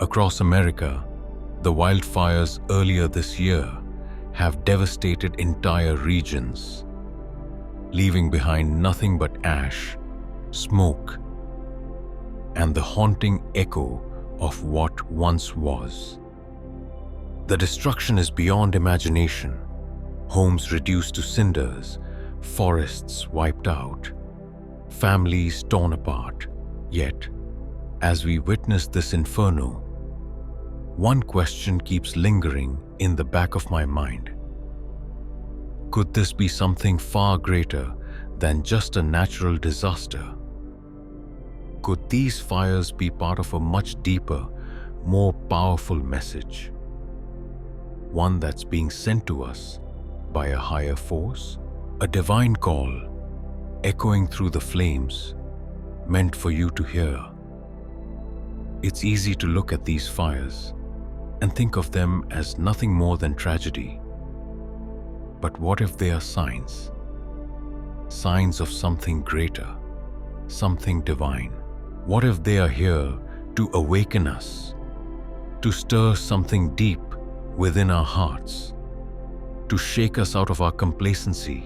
Across America, the wildfires earlier this year have devastated entire regions, leaving behind nothing but ash, smoke, and the haunting echo of what once was. The destruction is beyond imagination. Homes reduced to cinders, forests wiped out, families torn apart. Yet, as we witness this inferno, one question keeps lingering in the back of my mind. Could this be something far greater than just a natural disaster? Could these fires be part of a much deeper, more powerful message? One that's being sent to us by a higher force? A divine call, echoing through the flames, meant for you to hear. It's easy to look at these fires and think of them as nothing more than tragedy. But what if they are signs? Signs of something greater, something divine. What if they are here to awaken us, to stir something deep within our hearts, to shake us out of our complacency,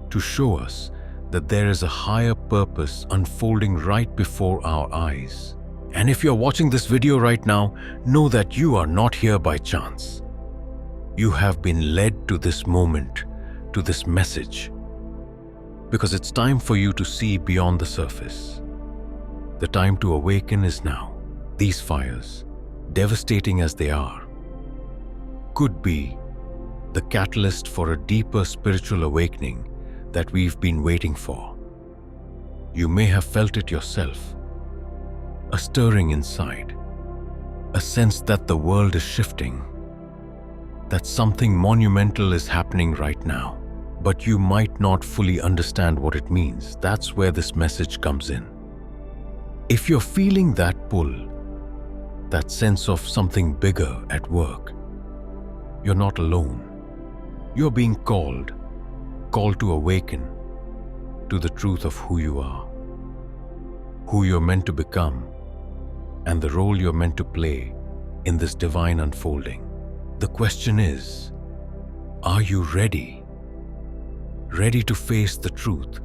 to show us that there is a higher purpose unfolding right before our eyes? And if you're watching this video right now, know that you are not here by chance. You have been led to this moment, to this message, because it's time for you to see beyond the surface. The time to awaken is now. These fires, devastating as they are, could be the catalyst for a deeper spiritual awakening that we've been waiting for. You may have felt it yourself, a stirring inside, a sense that the world is shifting, that something monumental is happening right now, but you might not fully understand what it means. That's where this message comes in. If you're feeling that pull, that sense of something bigger at work, you're not alone. You're being called to awaken to the truth of who you are, who you're meant to become, and the role you're meant to play in this divine unfolding. The question is, are you ready? Ready to face the truth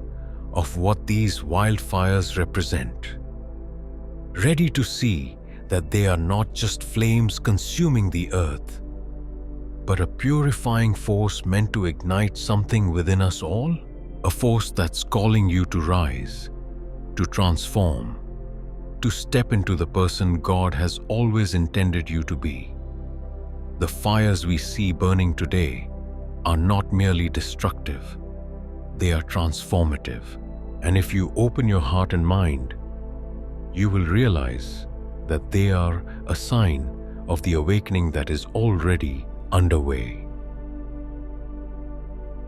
of what these wildfires represent? Ready to see that they are not just flames consuming the earth, but a purifying force meant to ignite something within us all? A force that's calling you to rise, to transform, to step into the person God has always intended you to be. The fires we see burning today are not merely destructive, they are transformative. And if you open your heart and mind, you will realize that they are a sign of the awakening that is already underway.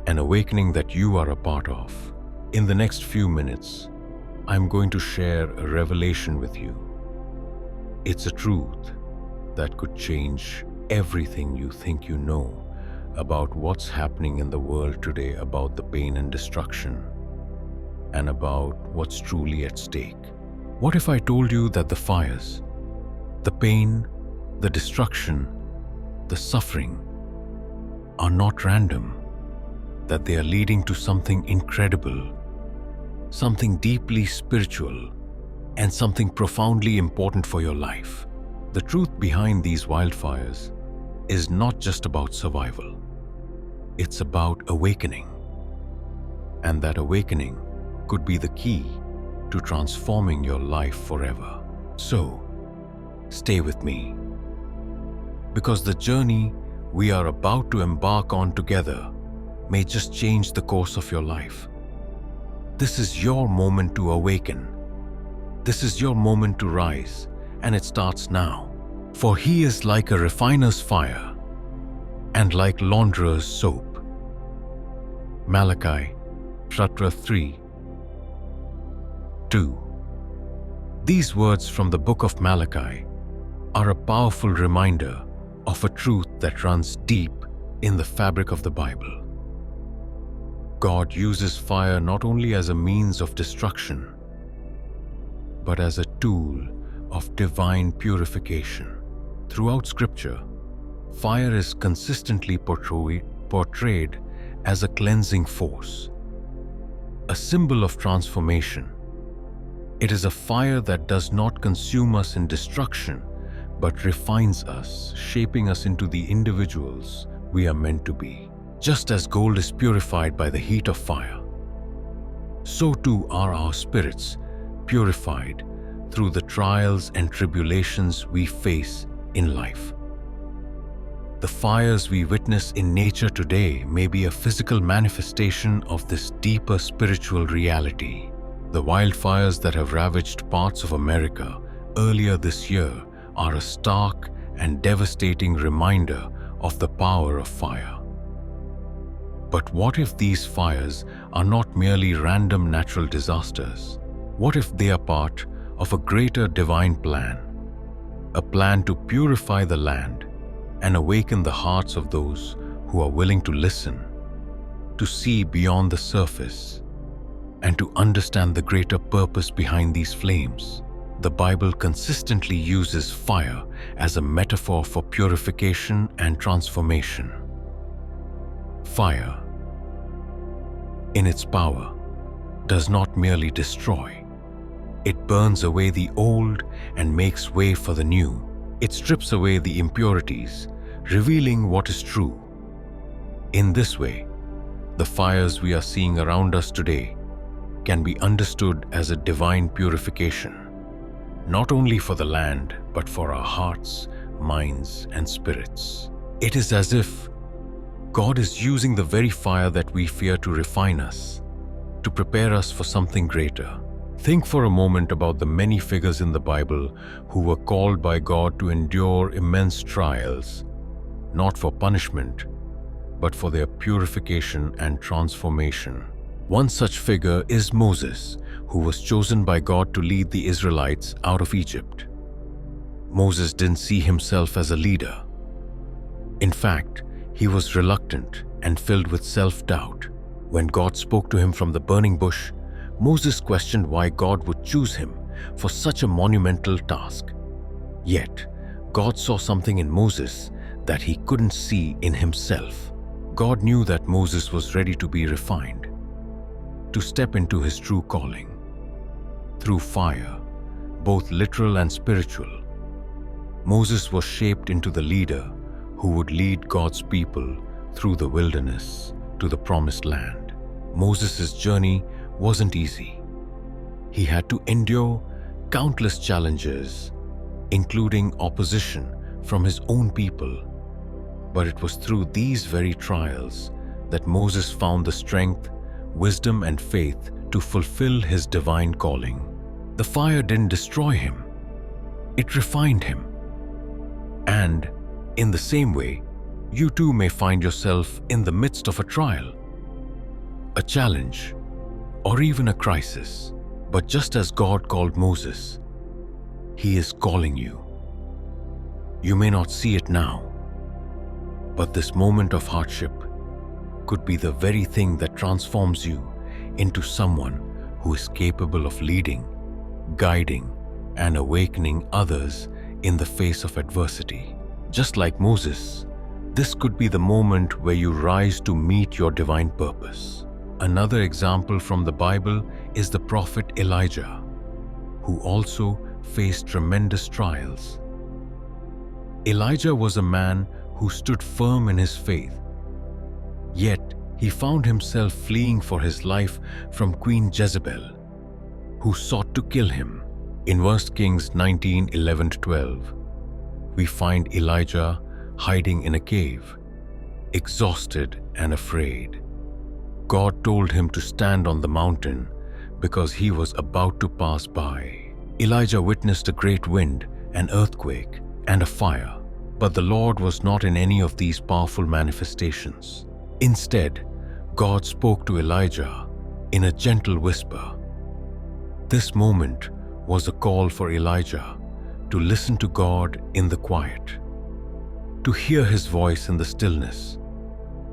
An awakening that you are a part of. In the next few minutes, I'm going to share a revelation with you. It's a truth that could change everything you think you know about what's happening in the world today, about the pain and destruction, and about what's truly at stake. What if I told you that the fires, the pain, the destruction, the suffering are not random, that they are leading to something incredible, something deeply spiritual, and something profoundly important for your life? The truth behind these wildfires is not just about survival. It's about awakening. And that awakening could be the key to transforming your life forever. So, stay with me, because the journey we are about to embark on together may just change the course of your life. This is your moment to awaken. This is your moment to rise, and it starts now. For he is like a refiner's fire and like launderer's soap. Malachi chapter 3:2. These words from the book of Malachi are a powerful reminder of a truth that runs deep in the fabric of the Bible. God uses fire not only as a means of destruction, but as a tool of divine purification. Throughout Scripture, fire is consistently portrayed as a cleansing force, a symbol of transformation. It is a fire that does not consume us in destruction, but refines us, shaping us into the individuals we are meant to be. Just as gold is purified by the heat of fire, so too are our spirits purified through the trials and tribulations we face in life. The fires we witness in nature today may be a physical manifestation of this deeper spiritual reality. The wildfires that have ravaged parts of America earlier this year are a stark and devastating reminder of the power of fire. But what if these fires are not merely random natural disasters? What if they are part of a greater divine plan? A plan to purify the land and awaken the hearts of those who are willing to listen, to see beyond the surface, and to understand the greater purpose behind these flames. The Bible consistently uses fire as a metaphor for purification and transformation. Fire, in its power, does not merely destroy. It burns away the old and makes way for the new. It strips away the impurities, revealing what is true. In this way, the fires we are seeing around us today can be understood as a divine purification, not only for the land, but for our hearts, minds, and spirits. It is as if God is using the very fire that we fear to refine us, to prepare us for something greater. Think for a moment about the many figures in the Bible who were called by God to endure immense trials, not for punishment, but for their purification and transformation. One such figure is Moses, who was chosen by God to lead the Israelites out of Egypt. Moses didn't see himself as a leader. In fact, he was reluctant and filled with self-doubt. When God spoke to him from the burning bush, Moses questioned why God would choose him for such a monumental task. Yet, God saw something in Moses that he couldn't see in himself. God knew that Moses was ready to be refined, to step into his true calling. Through fire, both literal and spiritual, Moses was shaped into the leader who would lead God's people through the wilderness to the promised land. Moses' journey wasn't easy. He had to endure countless challenges, including opposition from his own people. But it was through these very trials that Moses found the strength, wisdom, and faith to fulfill his divine calling. The fire didn't destroy him. It refined him. And in the same way, you too may find yourself in the midst of a trial, a challenge, or even a crisis. But just as God called Moses, He is calling you. You may not see it now, but this moment of hardship could be the very thing that transforms you into someone who is capable of leading, guiding, and awakening others in the face of adversity. Just like Moses, this could be the moment where you rise to meet your divine purpose. Another example from the Bible is the prophet Elijah, who also faced tremendous trials. Elijah was a man who stood firm in his faith, yet he found himself fleeing for his life from Queen Jezebel, who sought to kill him. In 1 Kings 19:11-12, we find Elijah hiding in a cave, exhausted and afraid. God told him to stand on the mountain because he was about to pass by. Elijah witnessed a great wind, an earthquake, and a fire, but the Lord was not in any of these powerful manifestations. Instead, God spoke to Elijah in a gentle whisper. This moment was a call for Elijah to listen to God in the quiet, to hear His voice in the stillness,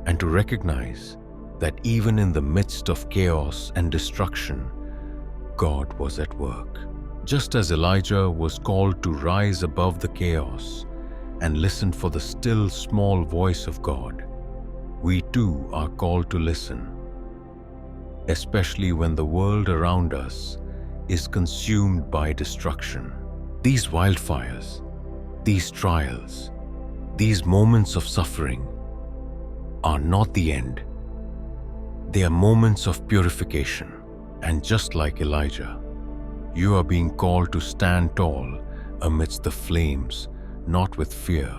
and to recognize that even in the midst of chaos and destruction, God was at work. Just as Elijah was called to rise above the chaos and listen for the still small voice of God, we too are called to listen, especially when the world around us is consumed by destruction. These wildfires, these trials, these moments of suffering are not the end. They are moments of purification. And just like Elijah, you are being called to stand tall amidst the flames, not with fear,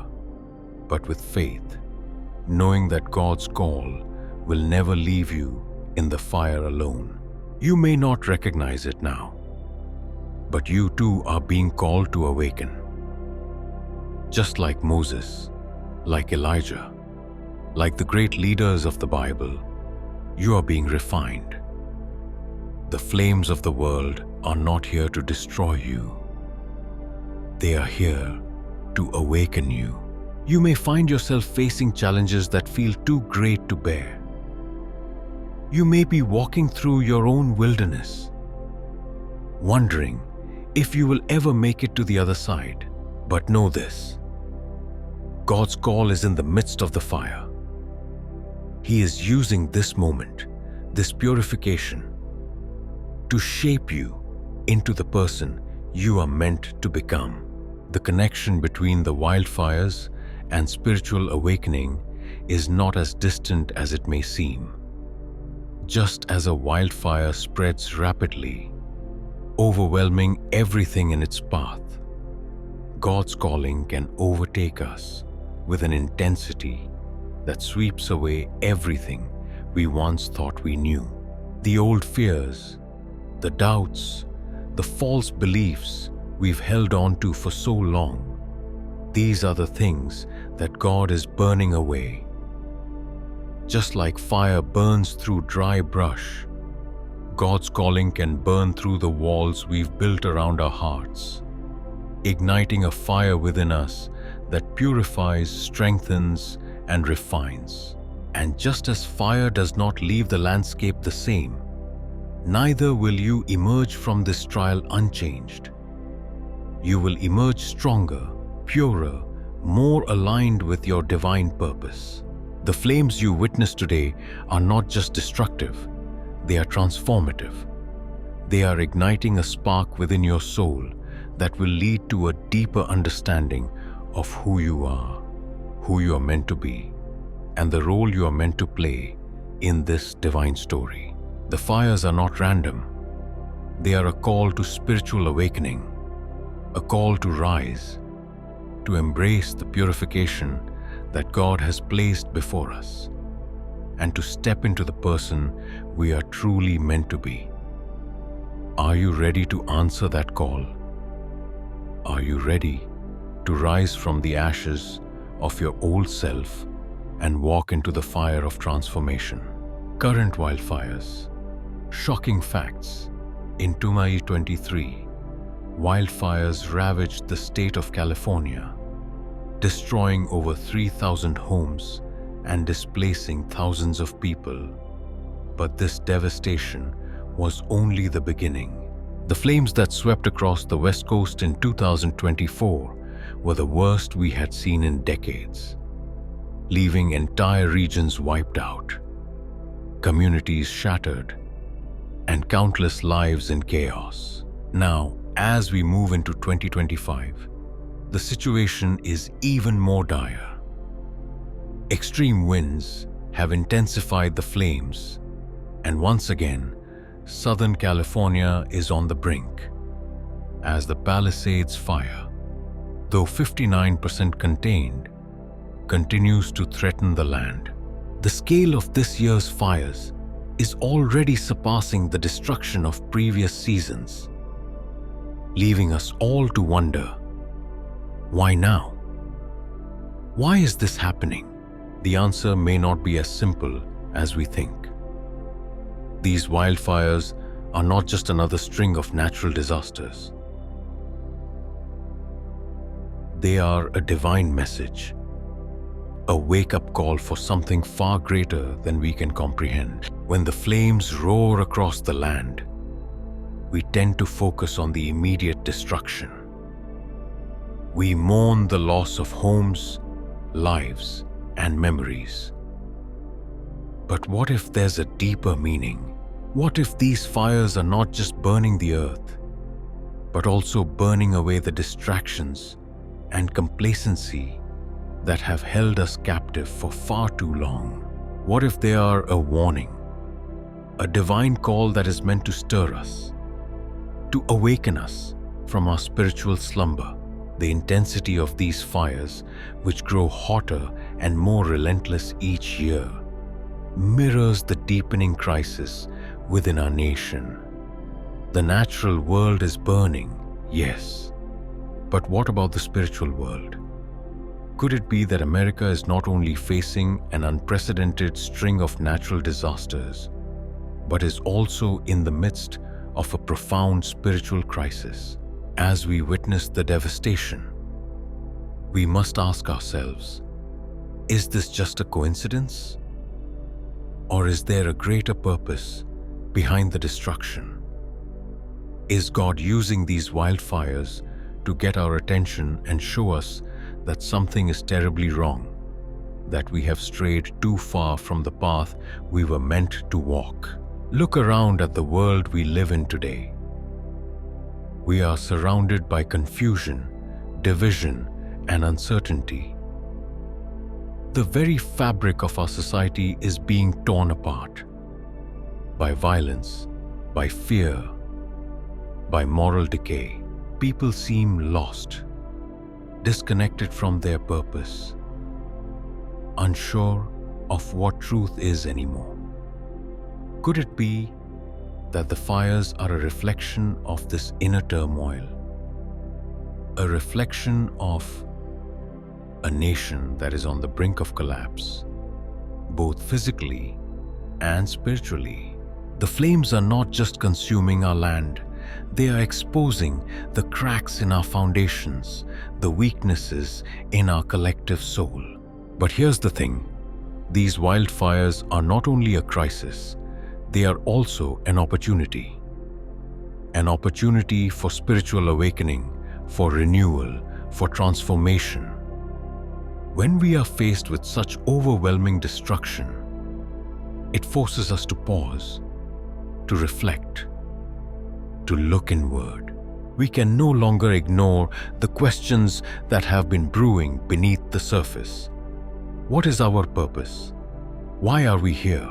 but with faith, knowing that God's call will never leave you in the fire alone. You may not recognize it now, but you too are being called to awaken. Just like Moses, like Elijah, like the great leaders of the Bible, you are being refined. The flames of the world are not here to destroy you. They are here to awaken you. You may find yourself facing challenges that feel too great to bear. You may be walking through your own wilderness, wondering if you will ever make it to the other side. But know this: God's call is in the midst of the fire. He is using this moment, this purification, to shape you into the person you are meant to become. The connection between the wildfires and spiritual awakening is not as distant as it may seem. Just as a wildfire spreads rapidly, overwhelming everything in its path, God's calling can overtake us with an intensity that sweeps away everything we once thought we knew. The old fears, the doubts, the false beliefs we've held on to for so long, these are the things that God is burning away. Just like fire burns through dry brush, God's calling can burn through the walls we've built around our hearts, igniting a fire within us that purifies, strengthens, and refines. And just as fire does not leave the landscape the same, neither will you emerge from this trial unchanged. You will emerge stronger, purer, more aligned with your divine purpose. The flames you witness today are not just destructive, they are transformative. They are igniting a spark within your soul that will lead to a deeper understanding of who you are meant to be, and the role you are meant to play in this divine story. The fires are not random. They are a call to spiritual awakening, a call to rise, to embrace the purification that God has placed before us, and to step into the person we are truly meant to be. Are you ready to answer that call? Are you ready to rise from the ashes of your old self and walk into the fire of transformation? Current wildfires. Shocking facts. In 2023, wildfires ravaged the state of California, destroying over 3,000 homes and displacing thousands of people. But this devastation was only the beginning. The flames that swept across the West Coast in 2024 were the worst we had seen in decades, leaving entire regions wiped out, communities shattered, and countless lives in chaos. Now, as we move into 2025, the situation is even more dire. Extreme winds have intensified the flames, and once again, Southern California is on the brink, as the Palisades fire, though 59% contained, continues to threaten the land. The scale of this year's fires is already surpassing the destruction of previous seasons, leaving us all to wonder, why now? Why is this happening? The answer may not be as simple as we think. These wildfires are not just another string of natural disasters. They are a divine message, a wake-up call for something far greater than we can comprehend. When the flames roar across the land, we tend to focus on the immediate destruction. We mourn the loss of homes, lives, and memories. But what if there's a deeper meaning? What if these fires are not just burning the earth, but also burning away the distractions and complacency that have held us captive for far too long? What if they are a warning, a divine call that is meant to stir us, to awaken us from our spiritual slumber? The intensity of these fires, which grow hotter and more relentless each year, mirrors the deepening crisis within our nation. The natural world is burning, yes, but what about the spiritual world? Could it be that America is not only facing an unprecedented string of natural disasters, but is also in the midst of a profound spiritual crisis? As we witness the devastation, we must ask ourselves, is this just a coincidence? Or is there a greater purpose behind the destruction? Is God using these wildfires to get our attention and show us that something is terribly wrong, that we have strayed too far from the path we were meant to walk? Look around at the world we live in today. We are surrounded by confusion, division, and uncertainty. The very fabric of our society is being torn apart by violence, by fear, by moral decay. People seem lost, disconnected from their purpose, unsure of what truth is anymore. Could it be that the fires are a reflection of this inner turmoil, a reflection of a nation that is on the brink of collapse, both physically and spiritually? The flames are not just consuming our land, they are exposing the cracks in our foundations, the weaknesses in our collective soul. But here's the thing, these wildfires are not only a crisis, they are also an opportunity for spiritual awakening, for renewal, for transformation. When we are faced with such overwhelming destruction, it forces us to pause, to reflect, to look inward. We can no longer ignore the questions that have been brewing beneath the surface. What is our purpose? Why are we here?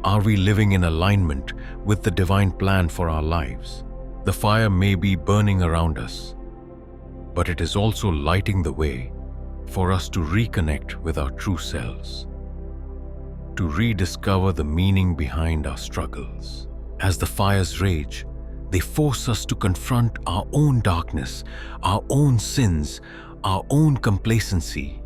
Are we living in alignment with the divine plan for our lives? The fire may be burning around us, but it is also lighting the way for us to reconnect with our true selves, to rediscover the meaning behind our struggles. As the fires rage, they force us to confront our own darkness, our own sins, our own complacency,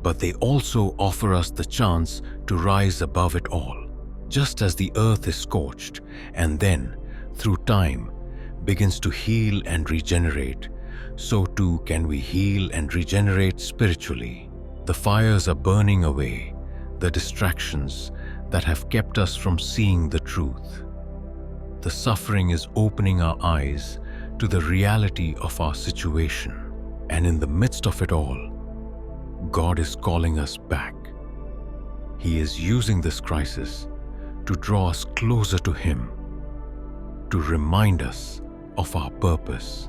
but they also offer us the chance to rise above it all. Just as the earth is scorched and then, through time, begins to heal and regenerate, so too can we heal and regenerate spiritually. The fires are burning away the distractions that have kept us from seeing the truth. The suffering is opening our eyes to the reality of our situation. And in the midst of it all, God is calling us back. He is using this crisis to draw us closer to Him, to remind us of our purpose,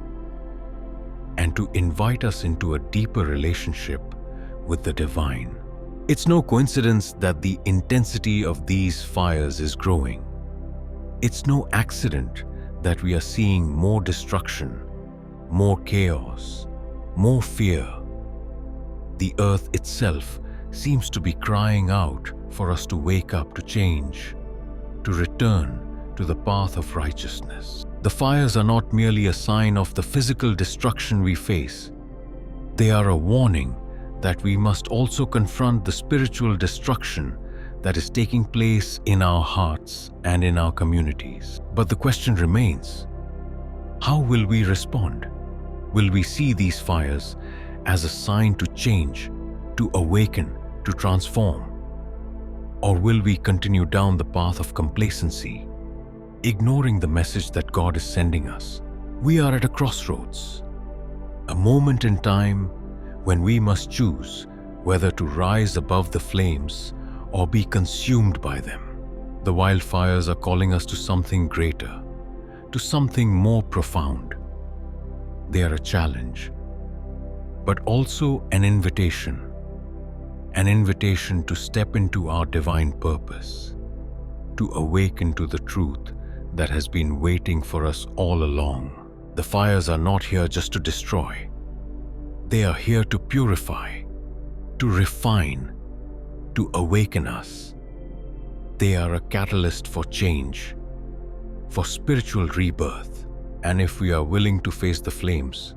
and to invite us into a deeper relationship with the divine. It's no coincidence that the intensity of these fires is growing. It's no accident that we are seeing more destruction, more chaos, more fear. The earth itself seems to be crying out for us to wake up, to change, to return to the path of righteousness. The fires are not merely a sign of the physical destruction we face. They are a warning that we must also confront the spiritual destruction that is taking place in our hearts and in our communities. But the question remains, how will we respond? Will we see these fires as a sign to change, to awaken, to transform? Or will we continue down the path of complacency, ignoring the message that God is sending us. We are at a crossroads, a moment in time when we must choose whether to rise above the flames or be consumed by them. The wildfires are calling us to something greater, to something more profound. They are a challenge, but also an invitation to step into our divine purpose, to awaken to the truth that has been waiting for us all along. The fires are not here just to destroy. They are here to purify, to refine, to awaken us. They are a catalyst for change, for spiritual rebirth. And if we are willing to face the flames,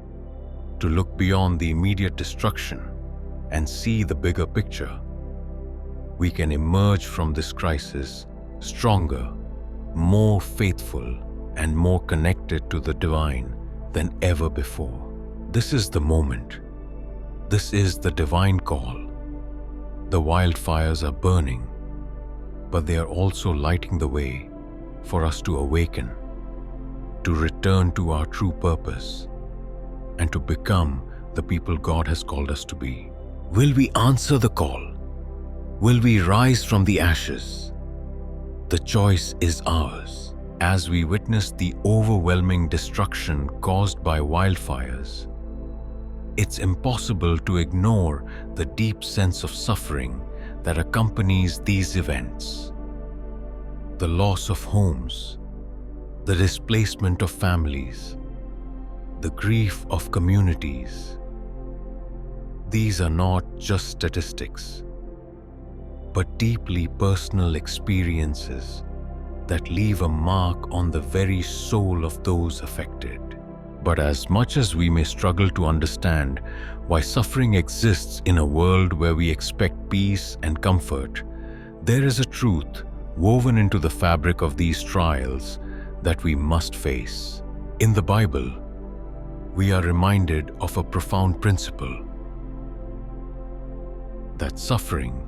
to look beyond the immediate destruction and see the bigger picture, we can emerge from this crisis stronger, more faithful, and more connected to the divine than ever before. This is the moment. This is the divine call. The wildfires are burning, but they are also lighting the way for us to awaken, to return to our true purpose, and to become the people God has called us to be. Will we answer the call? Will we rise from the ashes? The choice is ours. As we witness the overwhelming destruction caused by wildfires, it's impossible to ignore the deep sense of suffering that accompanies these events. The loss of homes, the displacement of families, the grief of communities. These are not just statistics, but deeply personal experiences that leave a mark on the very soul of those affected. But as much as we may struggle to understand why suffering exists in a world where we expect peace and comfort, there is a truth woven into the fabric of these trials that we must face. In the Bible, we are reminded of a profound principle: that suffering,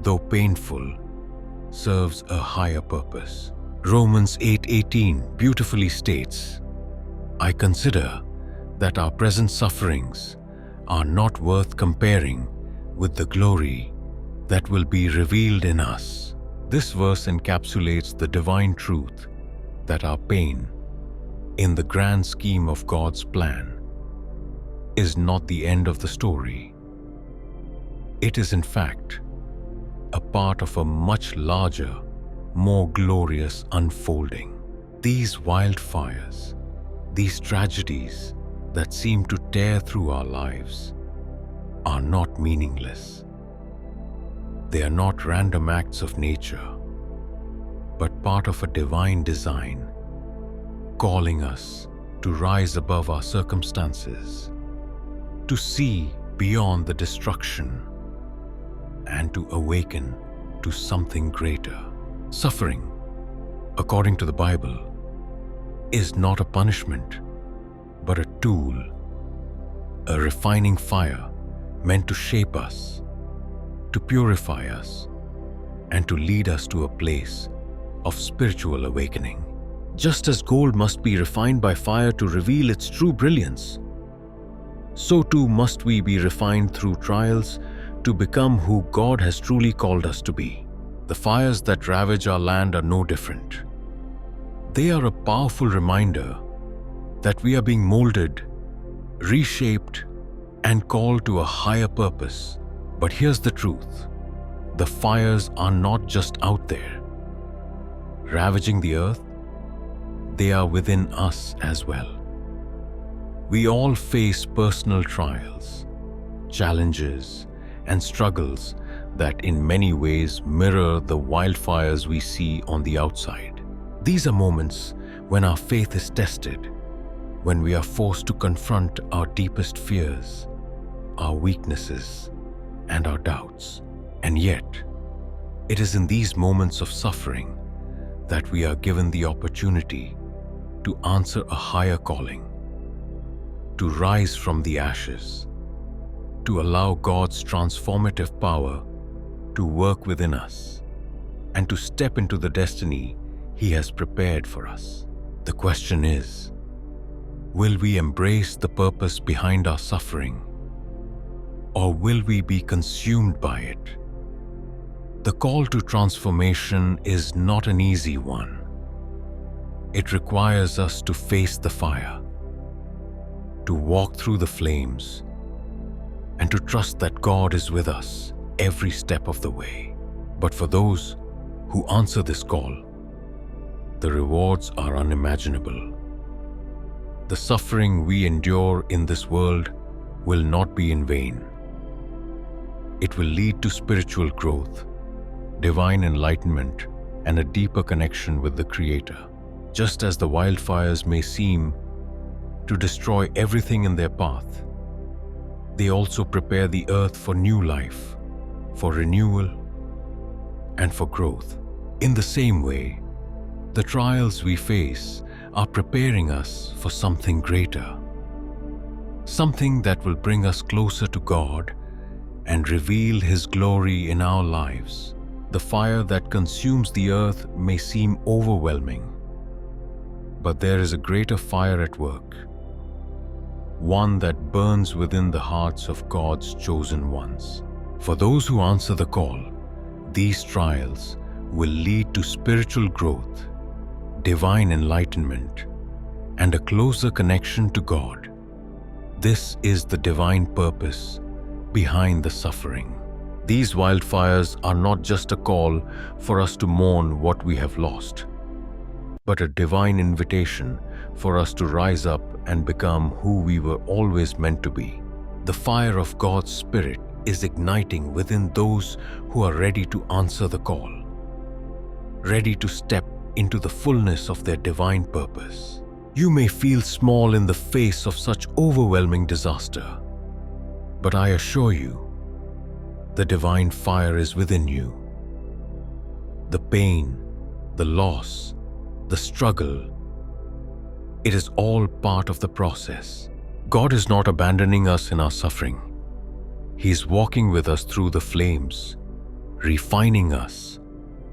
though painful, serves a higher purpose. Romans 8:18 beautifully states, "I consider that our present sufferings are not worth comparing with the glory that will be revealed in us." This verse encapsulates the divine truth that our pain, in the grand scheme of God's plan, is not the end of the story. It is, in fact, a part of a much larger, more glorious unfolding. These wildfires, these tragedies that seem to tear through our lives, are not meaningless. They are not random acts of nature, but part of a divine design, calling us to rise above our circumstances, to see beyond the destruction, and to awaken to something greater. Suffering, according to the Bible, is not a punishment, but a tool, a refining fire meant to shape us, to purify us, and to lead us to a place of spiritual awakening. Just as gold must be refined by fire to reveal its true brilliance, so too must we be refined through trials to become who God has truly called us to be. The fires that ravage our land are no different. They are a powerful reminder that we are being molded, reshaped, and called to a higher purpose. But here's the truth: the fires are not just out there, ravaging the earth. They are within us as well. We all face personal trials, challenges, and struggles that in many ways mirror the wildfires we see on the outside. These are moments when our faith is tested, when we are forced to confront our deepest fears, our weaknesses, and our doubts. And yet, it is in these moments of suffering that we are given the opportunity to answer a higher calling, to rise from the ashes, to allow God's transformative power to work within us, and to step into the destiny He has prepared for us. The question is, will we embrace the purpose behind our suffering, or will we be consumed by it? The call to transformation is not an easy one. It requires us to face the fire, to walk through the flames, and to trust that God is with us every step of the way. But for those who answer this call, the rewards are unimaginable. The suffering we endure in this world will not be in vain. It will lead to spiritual growth, divine enlightenment, and a deeper connection with the Creator. Just as the wildfires may seem to destroy everything in their path, they also prepare the earth for new life, for renewal, and for growth. In the same way, the trials we face are preparing us for something greater, something that will bring us closer to God and reveal His glory in our lives. The fire that consumes the earth may seem overwhelming, but there is a greater fire at work, one that burns within the hearts of God's chosen ones. For those who answer the call, these trials will lead to spiritual growth, divine enlightenment, and a closer connection to God. This is the divine purpose behind the suffering. These wildfires are not just a call for us to mourn what we have lost, but a divine invitation for us to rise up and become who we were always meant to be. The fire of God's Spirit is igniting within those who are ready to answer the call, ready to step into the fullness of their divine purpose. You may feel small in the face of such overwhelming disaster, but I assure you, the divine fire is within you. The pain, the loss, the struggle, it is all part of the process. God is not abandoning us in our suffering. He is walking with us through the flames, refining us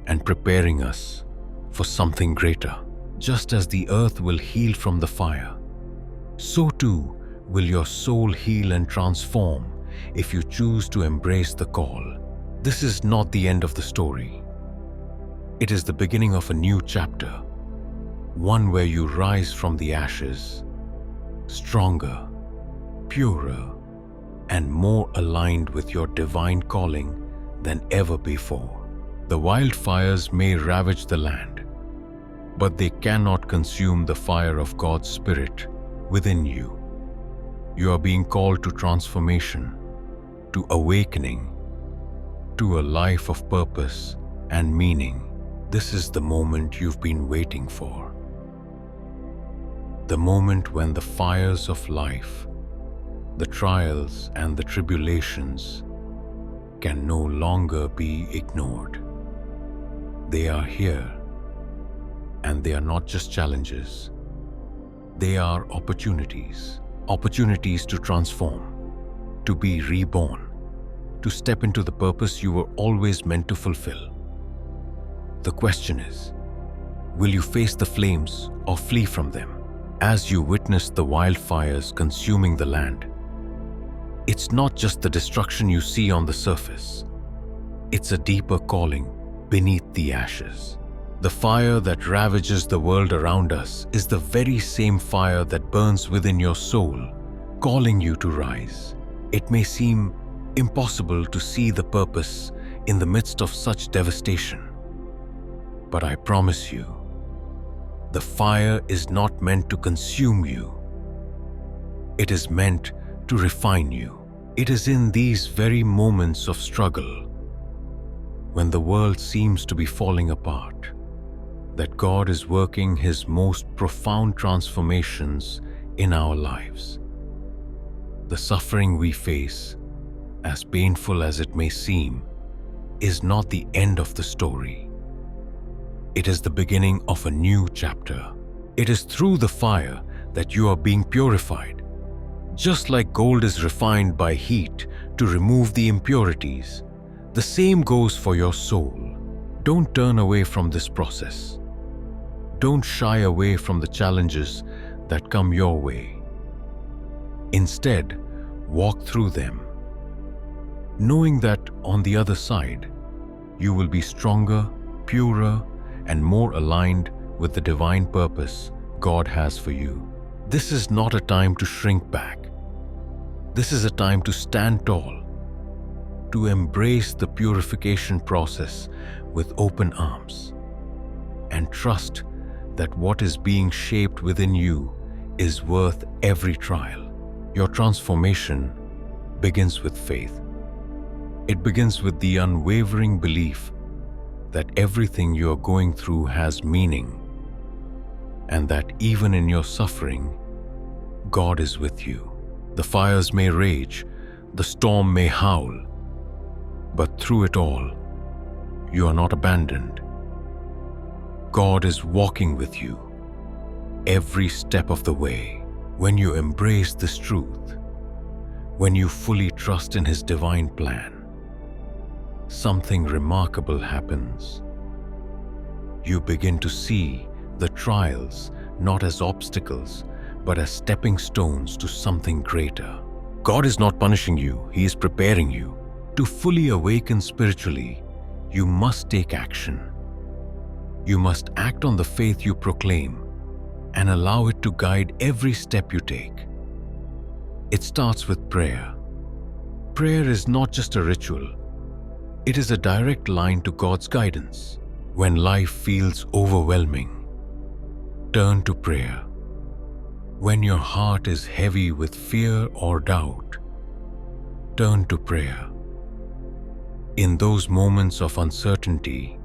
and preparing us for something greater. Just as the earth will heal from the fire, so too will your soul heal and transform if you choose to embrace the call. This is not the end of the story. It is the beginning of a new chapter, one where you rise from the ashes, stronger, purer, and more aligned with your divine calling than ever before. The wildfires may ravage the land, but they cannot consume the fire of God's Spirit within you. You are being called to transformation, to awakening, to a life of purpose and meaning. This is the moment you've been waiting for. The moment when the fires of life, the trials and the tribulations can no longer be ignored. They are here, and they are not just challenges. They are opportunities to transform, to be reborn, to step into the purpose you were always meant to fulfill. The question is, will you face the flames or flee from them? As you witness the wildfires consuming the land, it's not just the destruction you see on the surface. It's a deeper calling beneath the ashes. The fire that ravages the world around us is the very same fire that burns within your soul, calling you to rise. It may seem impossible to see the purpose in the midst of such devastation, but I promise you, the fire is not meant to consume you. It is meant to refine you. It is in these very moments of struggle, when the world seems to be falling apart, that God is working His most profound transformations in our lives. The suffering we face, as painful as it may seem, is not the end of the story. It is the beginning of a new chapter. It is through the fire that you are being purified. Just like gold is refined by heat to remove the impurities, the same goes for your soul. Don't turn away from this process. Don't shy away from the challenges that come your way. Instead, walk through them, knowing that on the other side, you will be stronger, purer, and more aligned with the divine purpose God has for you. This is not a time to shrink back. This is a time to stand tall, to embrace the purification process with open arms, and trust that what is being shaped within you is worth every trial. Your transformation begins with faith. It begins with the unwavering belief that everything you are going through has meaning, and that even in your suffering, God is with you. The fires may rage, the storm may howl, but through it all, you are not abandoned. God is walking with you every step of the way. When you embrace this truth, when you fully trust in His divine plan, something remarkable happens. You begin to see the trials not as obstacles, but as stepping stones to something greater. God is not punishing you, He is preparing you. To fully awaken spiritually, you must take action. You must act on the faith you proclaim and allow it to guide every step you take. It starts with prayer. Prayer is not just a ritual. It is a direct line to God's guidance. When life feels overwhelming, turn to prayer. When your heart is heavy with fear or doubt, turn to prayer. In those moments of uncertainty,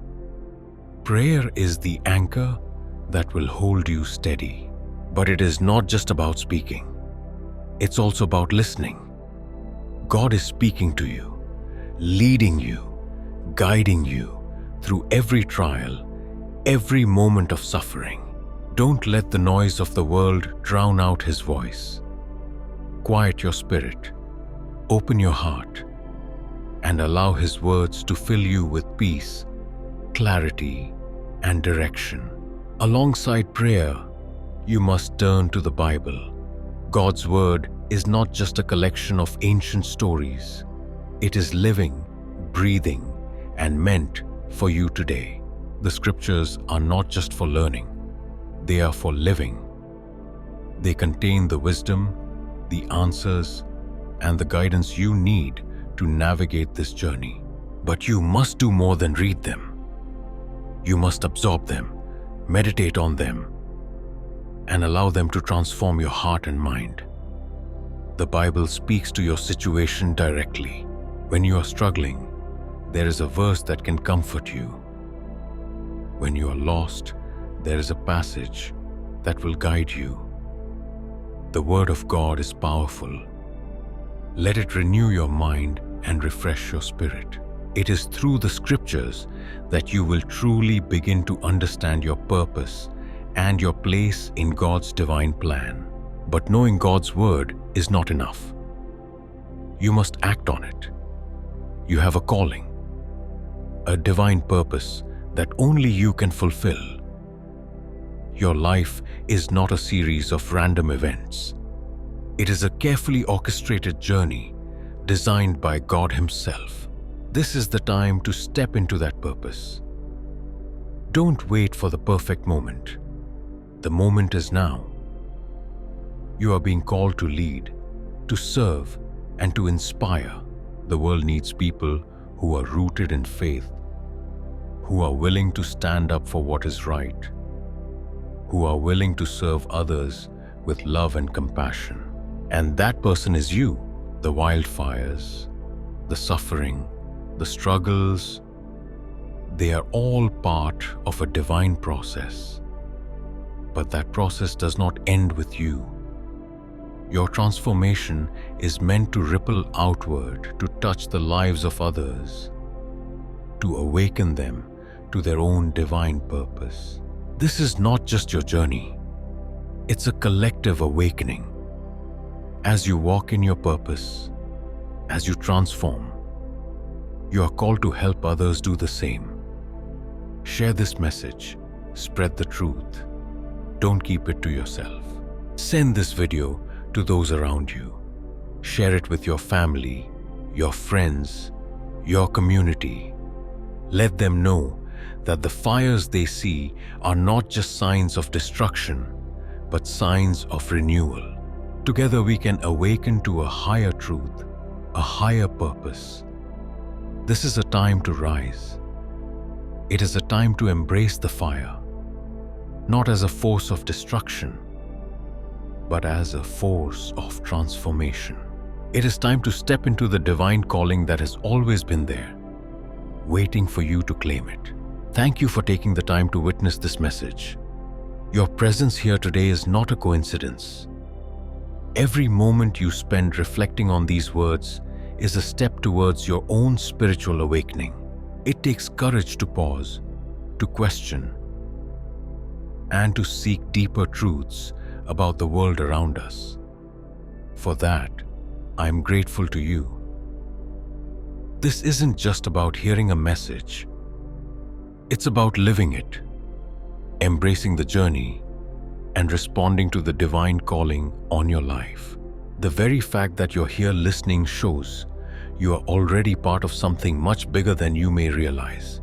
prayer is the anchor that will hold you steady. But it is not just about speaking. It's also about listening. God is speaking to you, leading you, guiding you through every trial, every moment of suffering. Don't let the noise of the world drown out His voice. Quiet your spirit, open your heart, and allow His words to fill you with peace, clarity, and direction. Alongside prayer, you must turn to the Bible. God's Word is not just a collection of ancient stories. It is living, breathing, and meant for you today. The Scriptures are not just for learning. They are for living. They contain the wisdom, the answers, and the guidance you need to navigate this journey. But you must do more than read them. You must absorb them, meditate on them, and allow them to transform your heart and mind. The Bible speaks to your situation directly. When you are struggling, there is a verse that can comfort you. When you are lost, there is a passage that will guide you. The Word of God is powerful. Let it renew your mind and refresh your spirit. It is through the Scriptures that you will truly begin to understand your purpose and your place in God's divine plan. But knowing God's Word is not enough. You must act on it. You have a calling, a divine purpose that only you can fulfill. Your life is not a series of random events. It is a carefully orchestrated journey designed by God Himself. This is the time to step into that purpose. Don't wait for the perfect moment. The moment is now. You are being called to lead, to serve, and to inspire. The world needs people who are rooted in faith, who are willing to stand up for what is right, who are willing to serve others with love and compassion. And that person is you. The wildfires, the suffering, the struggles, they are all part of a divine process. But that process does not end with you. Your transformation is meant to ripple outward, to touch the lives of others, to awaken them to their own divine purpose. This is not just your journey. It's a collective awakening. As you walk in your purpose, as you transform, you are called to help others do the same. Share this message, spread the truth, Don't keep it to yourself. Send this video to those around you. Share it with your family, your friends, your community. Let them know that the fires they see are not just signs of destruction, but signs of renewal. Together we can awaken to a higher truth, a higher purpose. This is a time to rise. It is a time to embrace the fire, not as a force of destruction, but as a force of transformation. It is time to step into the divine calling that has always been there, waiting for you to claim it. Thank you for taking the time to witness this message. Your presence here today is not a coincidence. Every moment you spend reflecting on these words is a step towards your own spiritual awakening. It takes courage to pause, to question, and to seek deeper truths about the world around us. For that, I am grateful to you. This isn't just about hearing a message. It's about living it, embracing the journey, and responding to the divine calling on your life. The very fact that you're here listening shows you are already part of something much bigger than you may realize.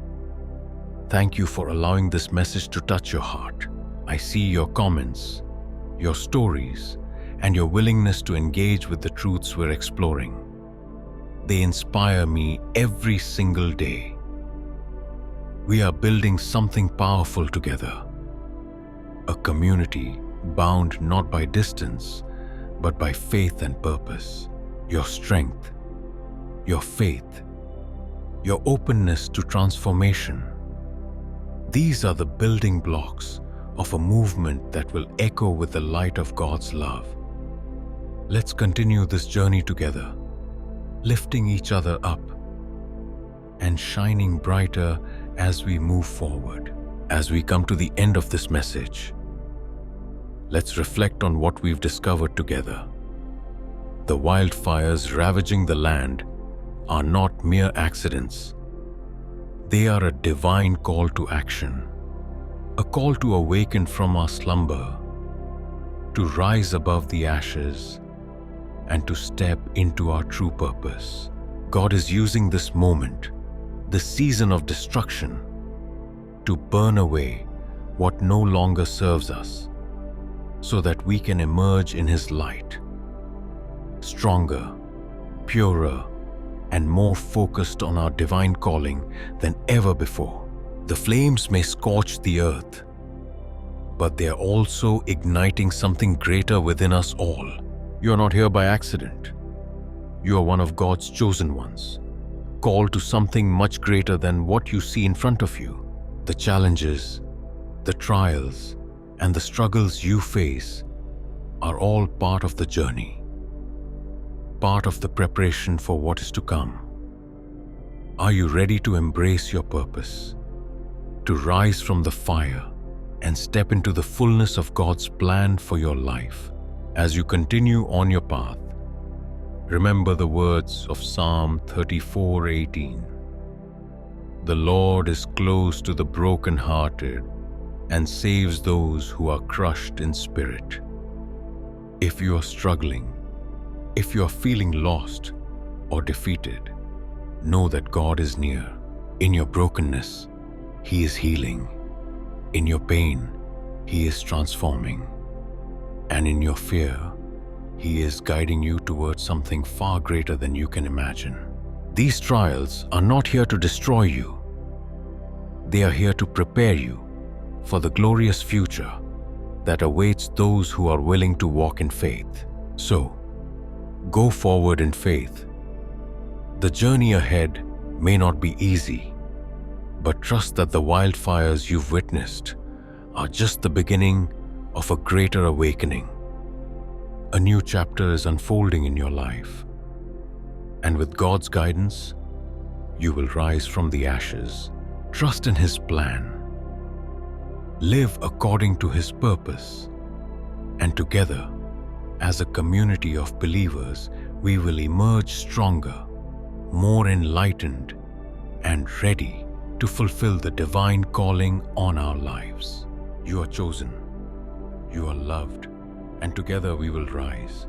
Thank you for allowing this message to touch your heart. I see your comments, your stories, and your willingness to engage with the truths we're exploring. They inspire me every single day. We are building something powerful together. A community bound not by distance, but by faith and purpose. Your strength, your faith, your openness to transformation. These are the building blocks of a movement that will echo with the light of God's love. Let's continue this journey together, lifting each other up and shining brighter as we move forward. As we come to the end of this message, let's reflect on what we've discovered together. The wildfires ravaging the land are not mere accidents. They are a divine call to action, a call to awaken from our slumber, to rise above the ashes, and to step into our true purpose. God is using this moment, the season of destruction, to burn away what no longer serves us, so that we can emerge in His light, stronger, purer, and more focused on our divine calling than ever before. The flames may scorch the earth, but they are also igniting something greater within us all. You are not here by accident. You are one of God's chosen ones, called to something much greater than what you see in front of you. The challenges, the trials, and the struggles you face are all part of the journey, part of the preparation for what is to come. Are you ready to embrace your purpose, to rise from the fire and step into the fullness of God's plan for your life? As you continue on your path, remember the words of Psalm 34:18. The Lord is close to the brokenhearted and saves those who are crushed in spirit. If you are struggling, if you are feeling lost or defeated, know that God is near. In your brokenness, He is healing. In your pain, He is transforming. And in your fear, He is guiding you towards something far greater than you can imagine. These trials are not here to destroy you. They are here to prepare you for the glorious future that awaits those who are willing to walk in faith. So, go forward in faith. The journey ahead may not be easy, but trust that the wildfires you've witnessed are just the beginning of a greater awakening. A new chapter is unfolding in your life, and with God's guidance, you will rise from the ashes. Trust in His plan. Live according to His purpose, and together, as a community of believers, we will emerge stronger, more enlightened, and ready to fulfill the divine calling on our lives. You are chosen. You are loved, and together we will rise.